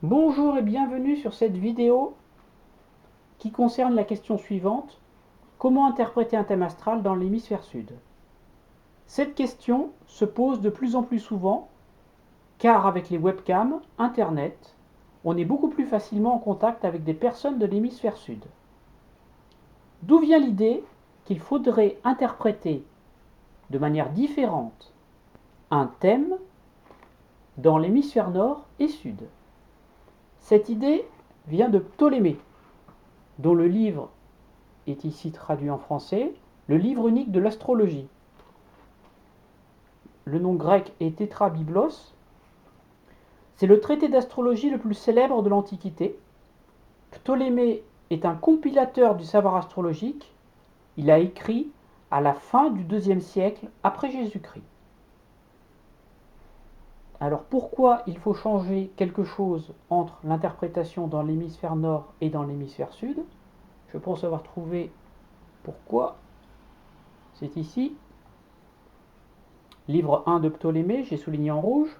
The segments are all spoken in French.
Bonjour et bienvenue sur cette vidéo qui concerne la question suivante: comment interpréter un thème astral dans l'hémisphère sud? Cette question se pose de plus en plus souvent car avec les webcams, internet, on est beaucoup plus facilement en contact avec des personnes de l'hémisphère sud. D'où vient l'idée qu'il faudrait interpréter de manière différente un thème dans l'hémisphère nord et sud? Cette idée vient de Ptolémée, dont le livre est ici traduit en français, le livre unique de l'astrologie. Le nom grec est Tétrabiblos. C'est le traité d'astrologie le plus célèbre de l'Antiquité. Ptolémée est un compilateur du savoir astrologique. Il a écrit à la fin du IIe siècle après Jésus-Christ. Alors pourquoi il faut changer quelque chose entre l'interprétation dans l'hémisphère nord et dans l'hémisphère sud? Je pense avoir trouvé pourquoi. C'est ici. Livre 1 de Ptolémée, j'ai souligné en rouge.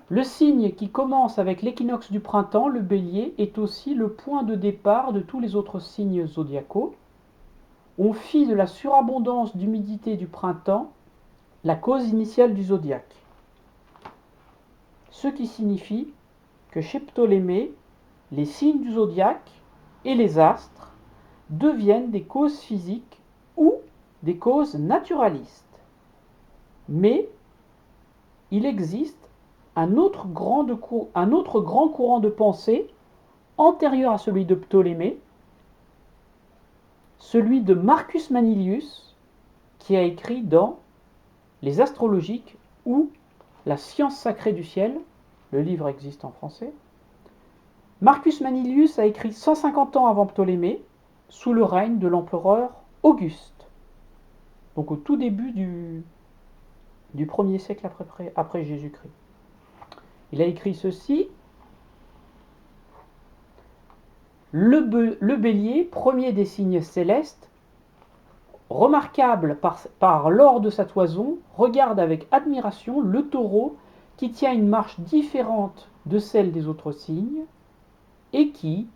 Le signe qui commence avec l'équinoxe du printemps, le bélier, est aussi le point de départ de tous les autres signes zodiacaux. On fit de la surabondance d'humidité du printemps la cause initiale du zodiaque. Ce qui signifie que chez Ptolémée, les signes du zodiaque et les astres deviennent des causes physiques ou des causes naturalistes. Mais il existe un autre grand courant de pensée antérieur à celui de Ptolémée, celui de Marcus Manilius, qui a écrit dans Les Astrologiques ou La science sacrée du ciel. Le livre existe en français. Marcus Manilius a écrit 150 ans avant Ptolémée, sous le règne de l'empereur Auguste, donc au tout début du 1er siècle après Jésus-Christ. Il a écrit ceci: le bélier, premier des signes célestes, remarquable par l'or de sa toison, regarde avec admiration le taureau qui tient une marche différente de celle des autres signes et qui,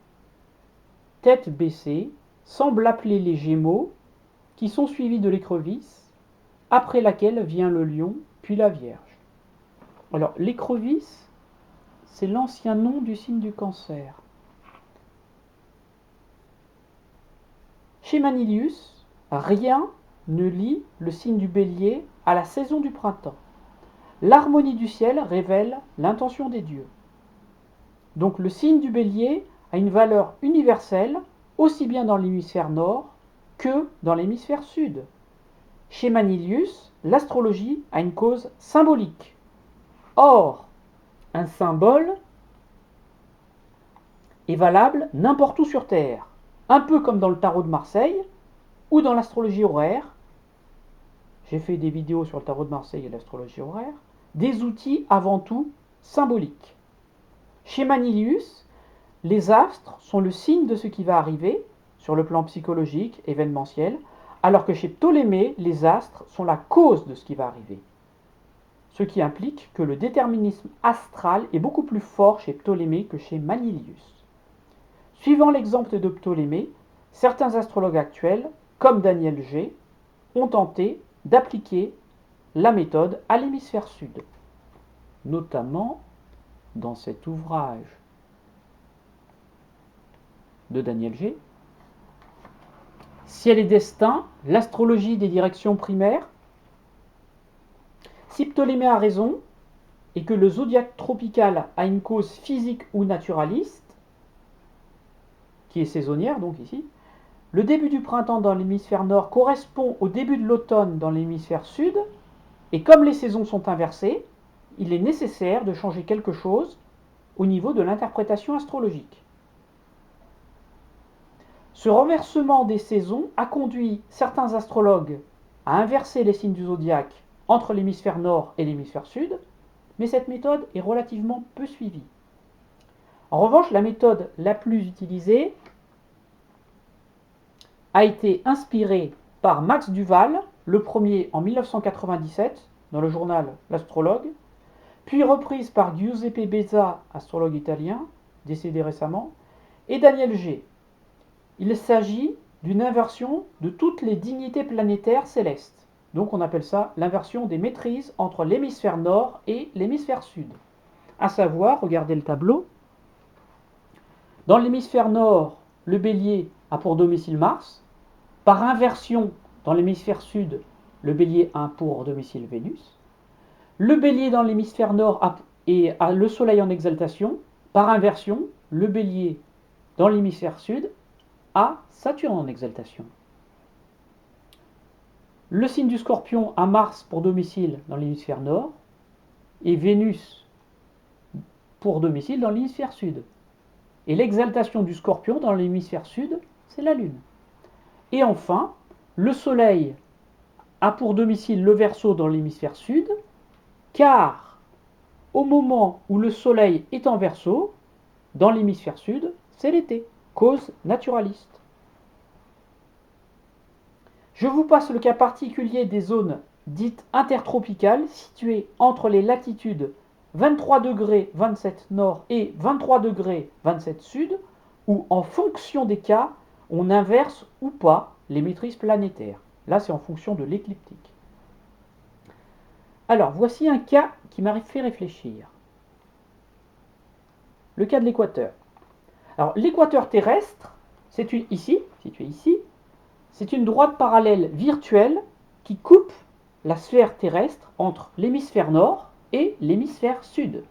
tête baissée, semble appeler les Gémeaux, qui sont suivis de l'écrevisse, après laquelle vient le lion, puis la Vierge. Alors, l'écrevisse, c'est l'ancien nom du signe du Cancer. Chez Manilius, rien ne lie le signe du Bélier à la saison du printemps. L'harmonie du ciel révèle l'intention des dieux. Donc le signe du Bélier a une valeur universelle, aussi bien dans l'hémisphère nord que dans l'hémisphère sud. Chez Manilius, l'astrologie a une cause symbolique. Or, un symbole est valable n'importe où sur Terre, un peu comme dans le tarot de Marseille ou dans l'astrologie horaire. J'ai fait des vidéos sur le tarot de Marseille et l'astrologie horaire. Des outils avant tout symboliques. Chez Manilius, les astres sont le signe de ce qui va arriver sur le plan psychologique, événementiel, alors que chez Ptolémée, les astres sont la cause de ce qui va arriver. Ce qui implique que le déterminisme astral est beaucoup plus fort chez Ptolémée que chez Manilius. Suivant l'exemple de Ptolémée, certains astrologues actuels, comme Daniel G, ont tenté d'appliquer la méthode à l'hémisphère sud, notamment dans cet ouvrage de Daniel G, Ciel et destin, l'astrologie des directions primaires. Si Ptolémée a raison, et que le zodiaque tropical a une cause physique ou naturaliste, qui est saisonnière donc ici, le début du printemps dans l'hémisphère nord correspond au début de l'automne dans l'hémisphère sud, et comme les saisons sont inversées, il est nécessaire de changer quelque chose au niveau de l'interprétation astrologique. Ce renversement des saisons a conduit certains astrologues à inverser les signes du zodiaque entre l'hémisphère nord et l'hémisphère sud, mais cette méthode est relativement peu suivie. En revanche, la méthode la plus utilisée a été inspirée par Max Duval, le premier en 1997, dans le journal L'Astrologue, puis reprise par Giuseppe Beza, astrologue italien, décédé récemment, et Daniel G. Il s'agit d'une inversion de toutes les dignités planétaires célestes. Donc on appelle ça l'inversion des maîtrises entre l'hémisphère nord et l'hémisphère sud. À savoir, regardez le tableau, dans l'hémisphère nord, le bélier a pour domicile Mars. Par inversion, dans l'hémisphère sud, le bélier a pour domicile Vénus. Le bélier dans l'hémisphère nord a le soleil en exaltation. Par inversion, le bélier dans l'hémisphère sud a Saturne en exaltation. Le signe du scorpion a Mars pour domicile dans l'hémisphère nord et Vénus pour domicile dans l'hémisphère sud. Et l'exaltation du scorpion dans l'hémisphère sud, c'est la Lune. Et enfin, le soleil a pour domicile le Verseau dans l'hémisphère sud, car au moment où le soleil est en Verseau, dans l'hémisphère sud, c'est l'été, cause naturaliste. Je vous passe le cas particulier des zones dites intertropicales situées entre les latitudes 23 degrés 27 nord et 23 degrés 27 sud, où en fonction des cas, on inverse ou pas les maîtrises planétaires. Là, c'est en fonction de l'écliptique. Alors, voici un cas qui m'a fait réfléchir. Le cas de l'équateur. Alors, l'équateur terrestre, situé ici, c'est une droite parallèle virtuelle qui coupe la sphère terrestre entre l'hémisphère nord et l'hémisphère sud.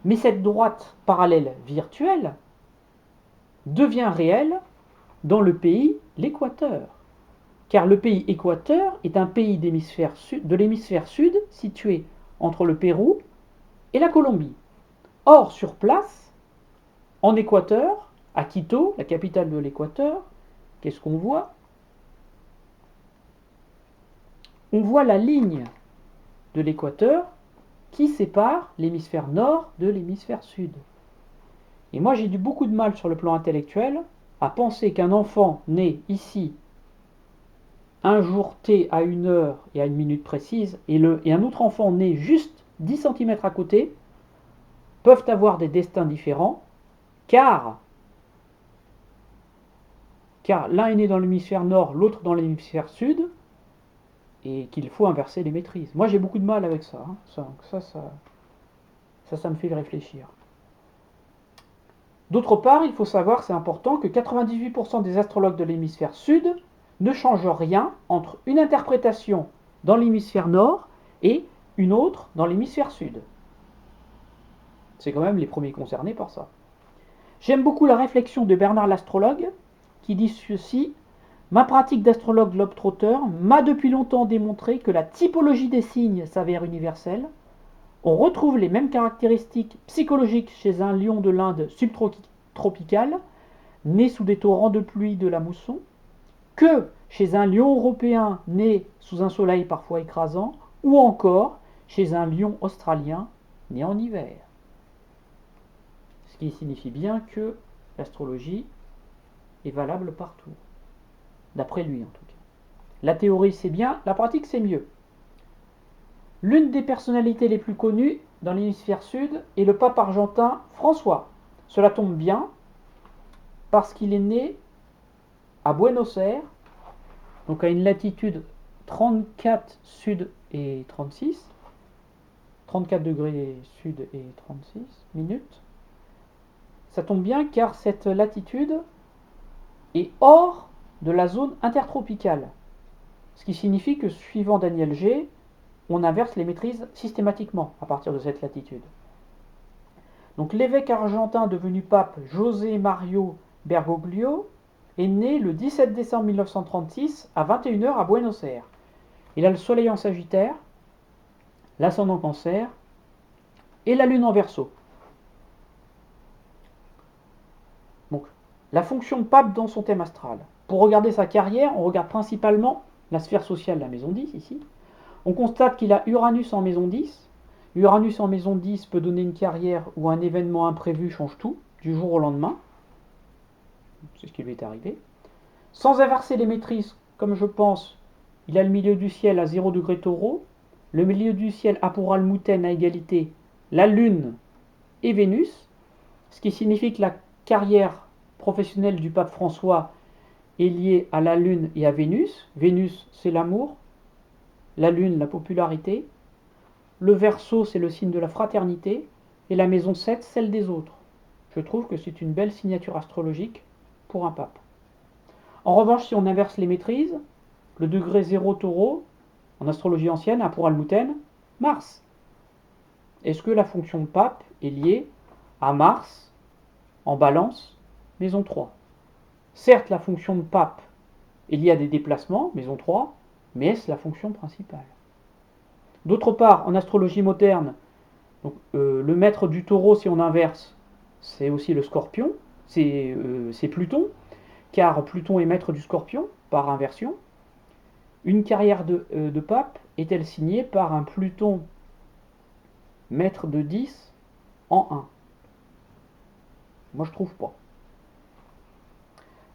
Mais cette droite parallèle virtuelle devient réelle dans le pays l'Équateur. Car le pays Équateur est un pays de l'hémisphère sud situé entre le Pérou et la Colombie. Or, sur place, en Équateur, à Quito, la capitale de l'Équateur, qu'est-ce qu'on voit? On voit la ligne de l'Équateur qui sépare l'hémisphère nord de l'hémisphère sud. Et moi, j'ai eu beaucoup de mal sur le plan intellectuel à penser qu'un enfant né ici, un jour T à une heure et à une minute précise, et un autre enfant né juste 10 cm à côté, peuvent avoir des destins différents, car l'un est né dans l'hémisphère nord, l'autre dans l'hémisphère sud, et qu'il faut inverser les maîtrises. Moi, j'ai beaucoup de mal avec ça. Ça me fait réfléchir. D'autre part, il faut savoir, c'est important, que 98% des astrologues de l'hémisphère sud ne changent rien entre une interprétation dans l'hémisphère nord et une autre dans l'hémisphère sud. C'est quand même les premiers concernés par ça. J'aime beaucoup la réflexion de Bernard l'astrologue, qui dit ceci: ma pratique d'astrologue globe-trotteur m'a depuis longtemps démontré que la typologie des signes s'avère universelle. On retrouve les mêmes caractéristiques psychologiques chez un lion de l'Inde subtropicale, né sous des torrents de pluie de la mousson, que chez un lion européen né sous un soleil parfois écrasant, ou encore chez un lion australien né en hiver. Ce qui signifie bien que l'astrologie est valable partout. D'après lui en tout cas. La théorie c'est bien, la pratique c'est mieux. L'une des personnalités les plus connues dans l'hémisphère sud est le pape argentin François. Cela tombe bien parce qu'il est né à Buenos Aires, donc à une latitude 34 sud et 36, 34 degrés sud et 36 minutes. Ça tombe bien car cette latitude est hors de la zone intertropicale. Ce qui signifie que, suivant Daniel G., on inverse les maîtrises systématiquement à partir de cette latitude. Donc l'évêque argentin devenu pape José Mario Bergoglio est né le 17 décembre 1936 à 21h à Buenos Aires. Il a le soleil en Sagittaire, l'ascendant Cancer et la lune en Verseau. Donc la fonction de pape dans son thème astral. Pour regarder sa carrière, on regarde principalement la sphère sociale de la maison 10 ici. On constate qu'il a Uranus en maison 10. Uranus en maison 10 peut donner une carrière où un événement imprévu change tout, du jour au lendemain. C'est ce qui lui est arrivé. Sans inverser les maîtrises, comme je pense, il a le milieu du ciel à 0 degré Taureau, le milieu du ciel a pour almutène à égalité la Lune et Vénus, ce qui signifie que la carrière professionnelle du pape François est liée à la Lune et à Vénus. Vénus, c'est l'amour, la Lune, la popularité, le Verseau, c'est le signe de la fraternité, et la maison 7, celle des autres. Je trouve que c'est une belle signature astrologique pour un pape. En revanche, si on inverse les maîtrises, le degré 0 Taureau, en astrologie ancienne, a pour almutène Mars. Est-ce que la fonction de pape est liée à Mars en balance, maison 3? Certes, la fonction de pape est liée à des déplacements, maison 3, mais est-ce la fonction principale? D'autre part, en astrologie moderne, donc, le maître du Taureau, si on inverse, c'est aussi le Scorpion, c'est Pluton, car Pluton est maître du Scorpion, par inversion. Une carrière de pape est-elle signée par un Pluton maître de 10 en 1? Moi, je trouve pas.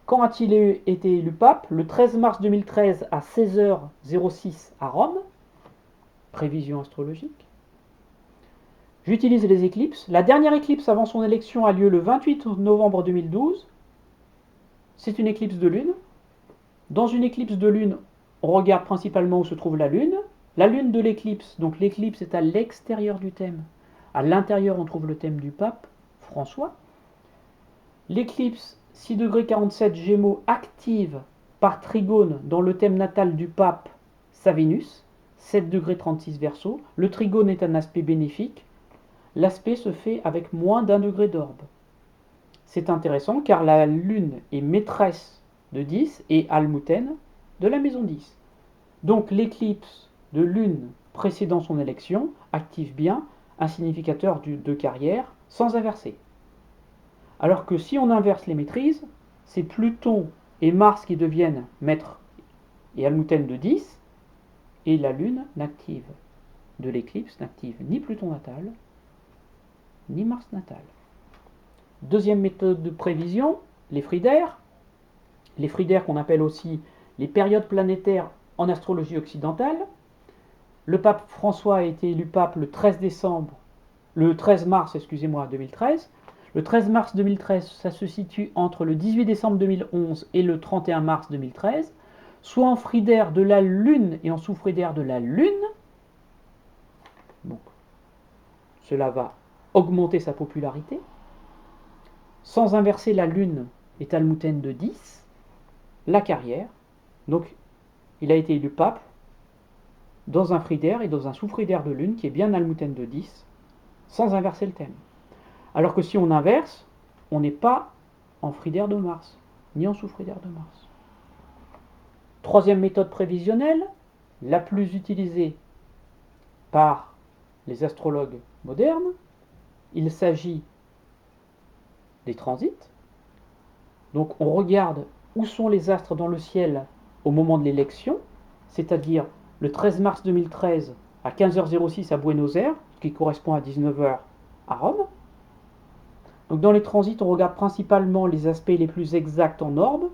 Quand a-t-il été élu pape? Le 13 mars 2013 à 16h06 à Rome. Prévision astrologique. J'utilise les éclipses. La dernière éclipse avant son élection a lieu le 28 novembre 2012. C'est une éclipse de lune. Dans une éclipse de lune, on regarde principalement où se trouve la lune. La lune de l'éclipse, donc l'éclipse est à l'extérieur du thème. À l'intérieur, on trouve le thème du pape François. L'éclipse 6 degrés 47 Gémeaux active par trigone dans le thème natal du pape sa Vénus, 7 degrés 36 Verseau. Le trigone est un aspect bénéfique. L'aspect se fait avec moins d'1 degré d'orbe. C'est intéressant car la lune est maîtresse de 10 et almutène de la maison 10. Donc l'éclipse de lune précédant son élection active bien un significateur de carrière sans inverser. Alors que si on inverse les maîtrises, c'est Pluton et Mars qui deviennent maîtres et almutène de 10, et la lune n'active de l'éclipse, n'active ni Pluton natal, ni Mars natal. Deuxième méthode de prévision, les fridaires. Les fridaires qu'on appelle aussi les périodes planétaires en astrologie occidentale. Le pape François a été élu pape le 13 mars 2013. Le 13 mars 2013, ça se situe entre le 18 décembre 2011 et le 31 mars 2013, soit en fridaire de la Lune et en sous-fridaire de la Lune. Donc, cela va augmenter sa popularité. Sans inverser, la Lune est almutène de 10, la carrière. Donc, il a été élu pape dans un fridaire et dans un sous-fridaire de Lune qui est bien almutène de 10, sans inverser le thème. Alors que si on inverse, on n'est pas en fridaire de Mars, ni en sous-fridaire de Mars. Troisième méthode prévisionnelle, la plus utilisée par les astrologues modernes, il s'agit des transits. Donc on regarde où sont les astres dans le ciel au moment de l'élection, c'est-à-dire le 13 mars 2013 à 15h06 à Buenos Aires, ce qui correspond à 19h à Rome. Donc dans les transits, on regarde principalement les aspects les plus exacts en orbe.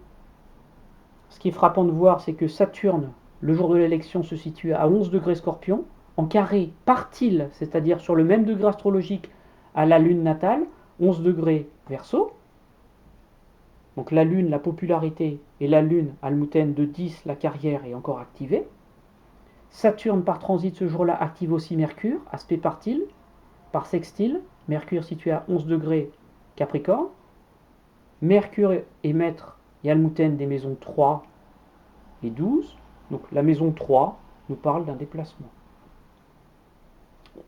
Ce qui est frappant de voir, c'est que Saturne, le jour de l'élection, se situe à 11 degrés Scorpion, en carré partile, c'est-à-dire sur le même degré astrologique à la Lune natale, 11 degrés Verseau. Donc la Lune, la popularité, et la Lune, almutène de 10, la carrière est encore activée. Saturne par transit ce jour-là active aussi Mercure, aspect partile, par sextile, Mercure situé à 11 degrés Capricorne. Mercure est maître et almutène des maisons 3 et 12. Donc la maison 3 nous parle d'un déplacement.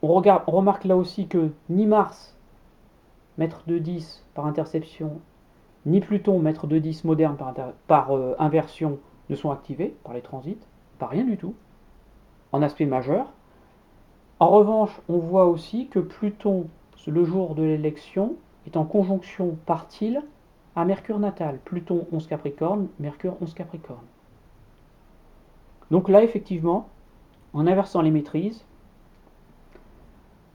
On remarque là aussi que ni Mars, maître de 10 par interception, ni Pluton, maître de 10 moderne par inversion, ne sont activés par les transits, pas rien du tout, en aspect majeur. En revanche, on voit aussi que Pluton, le jour de l'élection, est en conjonction partile à Mercure natal. Pluton 11 Capricorne, Mercure 11 Capricorne. Donc là, effectivement, en inversant les maîtrises,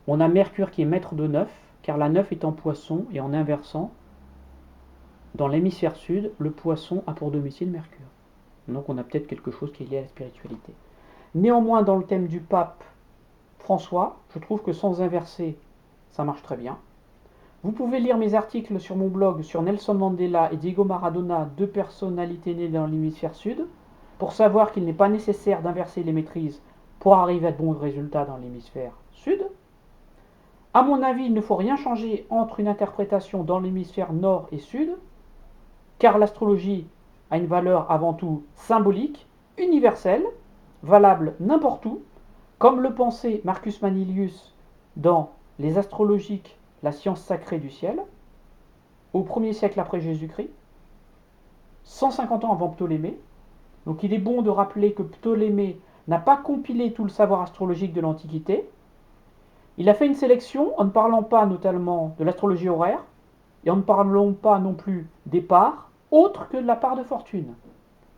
on a Mercure qui est maître de 9, car la 9 est en Poisson, et en inversant, dans l'hémisphère sud, le Poisson a pour domicile Mercure. Donc on a peut-être quelque chose qui est lié à la spiritualité. Néanmoins, dans le thème du pape François, je trouve que sans inverser, ça marche très bien. Vous pouvez lire mes articles sur mon blog sur Nelson Mandela et Diego Maradona, deux personnalités nées dans l'hémisphère sud, pour savoir qu'il n'est pas nécessaire d'inverser les maîtrises pour arriver à de bons résultats dans l'hémisphère sud. À mon avis, il ne faut rien changer entre une interprétation dans l'hémisphère nord et sud, car l'astrologie a une valeur avant tout symbolique, universelle, valable n'importe où, comme le pensait Marcus Manilius dans Les astrologiques, la science sacrée du ciel, au 1er siècle après Jésus-Christ, 150 ans avant Ptolémée. Donc il est bon de rappeler que Ptolémée n'a pas compilé tout le savoir astrologique de l'Antiquité. Il a fait une sélection en ne parlant pas notamment de l'astrologie horaire et en ne parlant pas non plus des parts autres que de la part de fortune.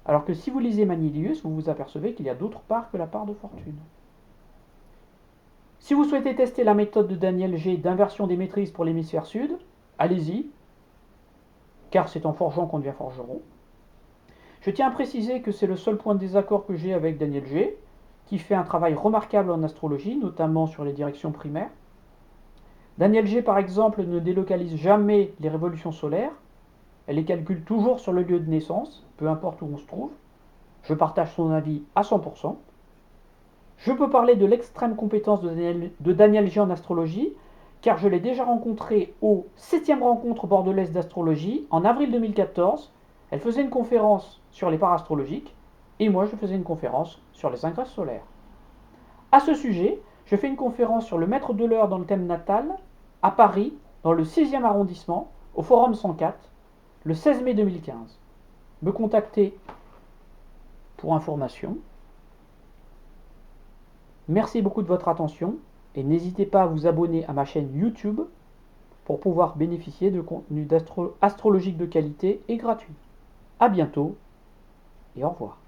Alors que si vous lisez Manilius, vous vous apercevez qu'il y a d'autres parts que la part de fortune. Si vous souhaitez tester la méthode de Daniel G d'inversion des maîtrises pour l'hémisphère sud, allez-y, car c'est en forgeant qu'on devient forgeron. Je tiens à préciser que c'est le seul point de désaccord que j'ai avec Daniel G, qui fait un travail remarquable en astrologie, notamment sur les directions primaires. Daniel G, par exemple, ne délocalise jamais les révolutions solaires. Elle les calcule toujours sur le lieu de naissance, peu importe où on se trouve. Je partage son avis à 100%. Je peux parler de l'extrême compétence de Daniel G en astrologie, car je l'ai déjà rencontré au 7e rencontre bordelaise d'astrologie en avril 2014. Elle faisait une conférence sur les parts astrologiques, et moi je faisais une conférence sur les ingresses solaires. À ce sujet, je fais une conférence sur le maître de l'heure dans le thème natal, à Paris, dans le 6e arrondissement, au Forum 104, le 16 mai 2015. Me contacter pour information. Merci beaucoup de votre attention et n'hésitez pas à vous abonner à ma chaîne YouTube pour pouvoir bénéficier de contenus astrologiques de qualité et gratuits. A bientôt et au revoir.